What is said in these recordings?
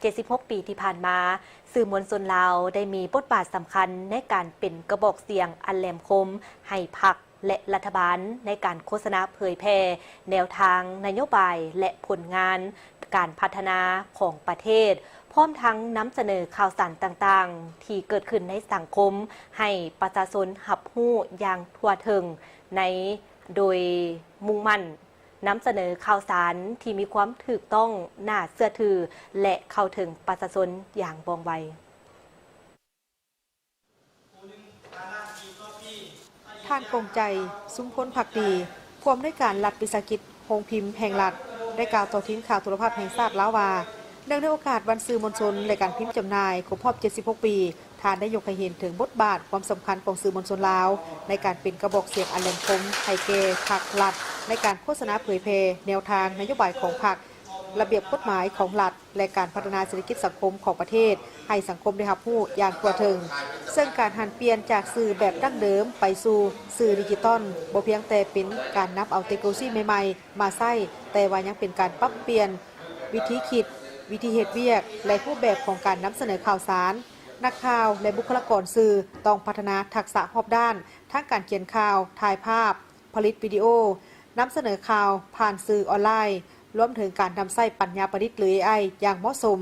76 ปีที่ผ่านมาสื่อมวลชนลาวได้มีบทบาทสำคัญในการเป็นกระบอกเสียงอันแหลมคมให้พรรคและรัฐบาลในการโฆษณาเผยแพร่แนวทางนโยบายและผลงานการพัฒนาของประเทศพร้อมทั้งนำเสนอข่าวสารต่างๆที่เกิดขึ้นในสังคมให้ประชาชนรับรู้อย่างทั่วถึงในโดยมุ่งมั่นนำเสนอข่าวสารที่มีความถูกต้องน่าเชื่อถือและเข้าถึงประชาชนอย่างว่องไวท่านคงใจซุ้มพ้นผักดีผู้อำนวยการรัฐวิสาหกิจโรงพิมพ์แห่งรัฐได้กล่าวต่อทีมข่าวโทรทัศน์แห่งชาติลาวว่าเนื่องในโอกาสวันสื่อมวลชนและการพิมพ์จำหน่ายครบรอบ76 ปีท่านได้ยกให้เห็นถึงบทบาทความสำคัญของสื่อมวลชนลาวในการเป็นกระบอกเสียงอันแหลมคมให้แก่พรรครัฐในการโฆษณาเผยแพร่แนวทางนโยบายของพรรคระเบียบกฎหมายของรัฐและการพัฒนาเศรษฐกิจสังคมของประเทศให้สังคมได้รับรู้อย่างทั่วถึงซึ่งการหันเปลี่ยนจากสื่อแบบดั้งเดิมไปสู่สื่อดิจิตอลบ่เพียงแต่เป็นการนำเอาเทคโนโลยีใหม่ๆมาใช้แต่ว่ายังเป็นการปรับเปลี่ยนวิธีคิดวิธีเหตุเวียกและรูปแบบของการนำเสนอข่าวสารนักข่าวและบุคลากรสื่อต้องพัฒนาทักษะรอบด้านทั้งการเขียนข่าวถ่ายภาพผลิตวิดีโอนำเสนอข่าวผ่านสื่อออนไลน์รวมถึงการนำใช้ปัญญาประดิษฐ์หรือ AI อย่างเหมาะสม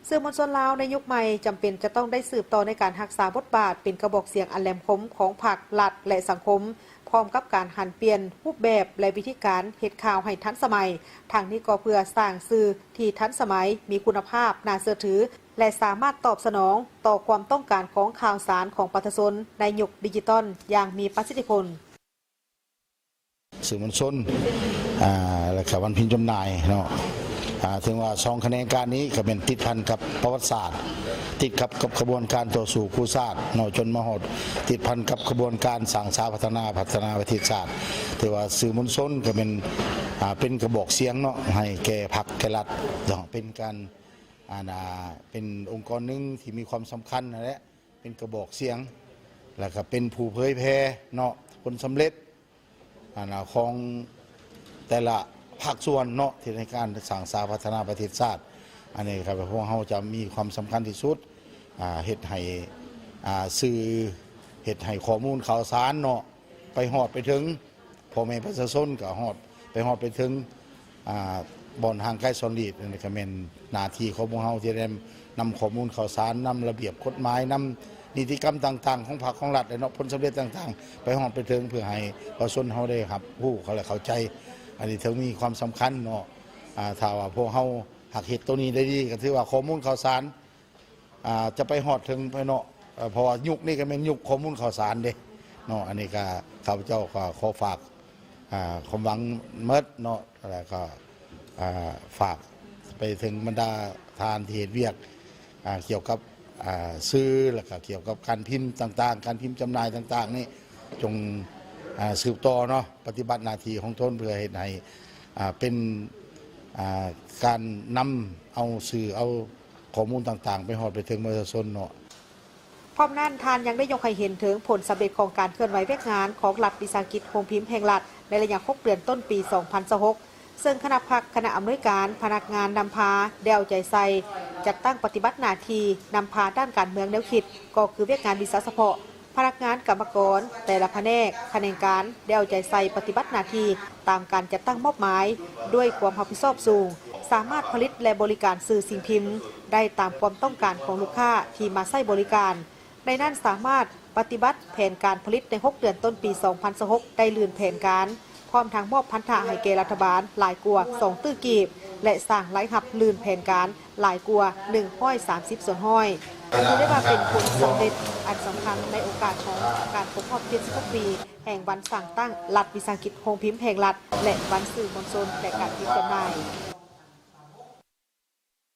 สื่อมวลชนลาวในยุคใหม่จำเป็นจะต้องได้สืบต่อในการรักษาบทบาทเป็นกระบอกเสียงอันแหลมคมของพรรครัฐและสังคมพร้อมกับการหันเปลี่ยนรูปแบบและวิธีการเฮ็ดข่าวให้ทันสมัยทางนี้ก็เพื่อสร้างสื่อที่ทันสมัยมีคุณภาพน่าเชื่อถือและสามารถตอบสนองต่อความต้องการของข่าวสารของประชาชนในยุคดิจิตอลอย่างมีประสิทธิผลสื่อมวลชนและข่าววันพิมพ์จำหน่ายเนาะถึงว่า2คะแนนการนี้ก็เป็นติดพันกับประวัติศาสตร์ติดกับกระบวนการต่อสู้คู่ชาติเนาะจนมาหดติดพันกับกระบวนการสร้างสาพัฒนาประเทศชาติถือว่าสื่อมวลชนก็เป็นกระบอกเสียงเนาะให้แก่พรรคแก่รัฐอย่างเป็นการเป็นองค์กรหนึ่งที่มีความสำคัญนะและเป็นกระบอกเสียงแล้วก็เป็นผู้เผยแพร่เนาะผลสำเร็จของแต่ละภาคส่วนเนาะที่ในการสร้างสาพัฒนาประเทศชาติอันนี้ครับพวกเราจะมีความสำคัญที่สุดเฮ็ดให้สื่อเฮ็ดให้ข้อมูลข่าวสารเนาะไปฮอดไปถึงพ่อแม่ประชาชนก็ฮอดไปถึงบ่อนห่างไกลซอนลีดนี่ก็เป็นหน้าที่ของพวกเราที่ได้นำข้อมูลข่าวสารนำระเบียบกฎหมายนำนิติกรรมต่างๆของพรรคของรัฐและเนาะผลสำเร็จต่างๆไปฮอดไปถึงเพื่อให้ประชาชนเฮาได้ครับผู้เขาและเข้าใจอันนี้ถึงมีความสำคัญเนาะถ้าว่าพวกเฮาหักเหตุตัวนี้ได้ดีก็ถือว่าข้อมูลข่าวสารจะไปฮอดถึงไปเนาะเพราะว่ายุคนี้ก็เป็นยุคข้อมูลข่าวสารเด้เนาะอันนี้ก็ข้าพเจ้าก็ขอฝากความหวังเมิดเนาะแล้วก็ฝากไปถึงบรรดาทานที่เหตุเวียกเกี่ยวกับซื้อแล้วก็เกี่ยวกับการพิมพ์ต่างๆการพิมพ์จำหน่ายต่างๆนี่จงสืบต่อเนาะปฏิบัติหน้าที่ของตนเพื่อให้เป็นการนำเอาสื่อเอาข้อมูลต่างๆไปฮอดไปถึงประชาชนเนาะพร้อมนั้นทานยังได้ยกให้เห็นถึงผลสำเร็จของการเคลื่อนไหวเวียกงานของรัฐวิสาหกิจโรงพิมพ์แห่งรัฐในระยะ6 เดือนต้นปี 2026ซึ่งคณะพรรคคณะอำนวยการพนักงานนำพาเดวใจใส่จัดตั้งปฏิบัติหน้าที่นำพาด้านการเมืองแนวคิดก็คือเวียกงานวิสาเฉพาะพนักงานกรรมกรแต่ละแผนกคะแนนการเดวใจใส่ปฏิบัติหน้าที่ตามการจัดตั้งมอบหมายด้วยความรับผิดชอบสูงสามารถผลิตและบริการสื่อสิ่งพิมพ์ได้ตามความต้องการของลูกค้าที่มาใช้บริการในนั้นสามารถปฏิบัติแผนการผลิตใน6 เดือนต้นปี 2026ได้ลื่นแผนการพร้อมทั้งมอบพันธะให้แก่รัฐบาลหลายกว่า2 ตื้อกีบและสร้างรายรับลื่นแผนการหลายกว่า130 ส่วนห้อยถือได้ว่าเป็นผลสำเร็จอันสำคัญในโอกาสของการครบรอบ76 ปีแห่งวันสร้างตั้งรัฐวิสาหกิจโรงพิมพ์แห่งรัฐและวันสื่อมวลชนและการพิมพ์จำหน่าย